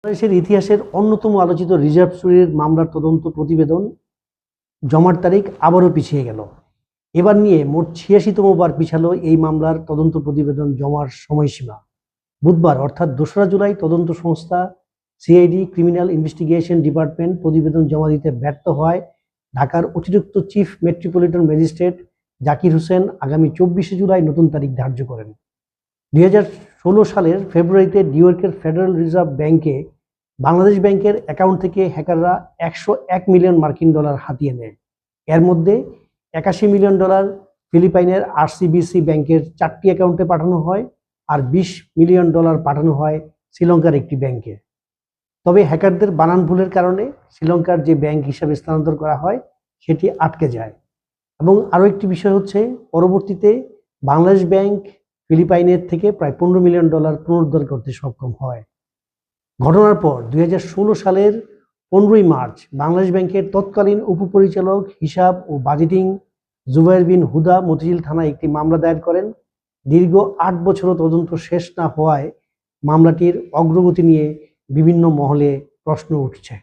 বাংলাদেশের ইতিহাসের অন্যতম আলোচিত রিজার্ভ চুরির মামলার তদন্ত প্রতিবেদন জমার তারিখ আবারও পিছিয়ে গেল। এবার নিয়ে মোট ৮৬তম বার পিছালো এই মামলার তদন্ত প্রতিবেদন জমার সময়সীমা। বুধবার অর্থাৎ ২রা জুলাই তদন্ত সংস্থা সিআইডি ক্রিমিনাল ইনভেস্টিগেশন ডিপার্টমেন্ট প্রতিবেদন জমা দিতে ব্যর্থ হয় ঢাকার অতিরিক্ত chief metropolitan magistrate Zakir Hossain আগামী ২৪শে জুলাই নতুন তারিখ ধার্য করেন। ২০১৬ সালের ফেব্রুয়ারিতে নিউইয়র্কের ফেডারেল রিজার্ভ ব্যাংকে বাংলাদেশ ব্যাংকের অ্যাকাউন্ট থেকে হ্যাকাররা ১০১ মিলিয়ন মার্কিন ডলার হাতিয়ে নেয়। এর মধ্যে ৮১ মিলিয়ন ডলার ফিলিপাইনের আরসিবিসি ব্যাংকের ৪টি অ্যাকাউন্টে পাঠানো হয়, আর ২০ মিলিয়ন ডলার পাঠানো হয় শ্রীলঙ্কার একটি ব্যাংকে। তবে হ্যাকারদের বানান ভুলের কারণে শ্রীলঙ্কার যে ব্যাংক হিসাবে স্থানান্তর করা হয় সেটি আটকে যায়। এবং আরও একটি বিষয় হচ্ছে, পরবর্তীতে বাংলাদেশ ব্যাংক ফিলিপাইনের থেকে প্রায় ১৫ মিলিয়ন ডলার পুনরুদ্ধার করতে সক্ষম হয়। ঘটনার পর ২০১৬ সালের ১৫ই মার্চ বাংলাদেশ ব্যাংকের তৎকালীন উপপরিচালক হিসাব ও বাজেটিং জুবায়ের বিন হুদা মতিঝিল থানায় একটি মামলা দায়ের করেন। দীর্ঘ ৮ বছরও তদন্ত শেষ না হওয়ায় মামলাটির অগ্রগতি নিয়ে বিভিন্ন মহলে প্রশ্ন উঠছে।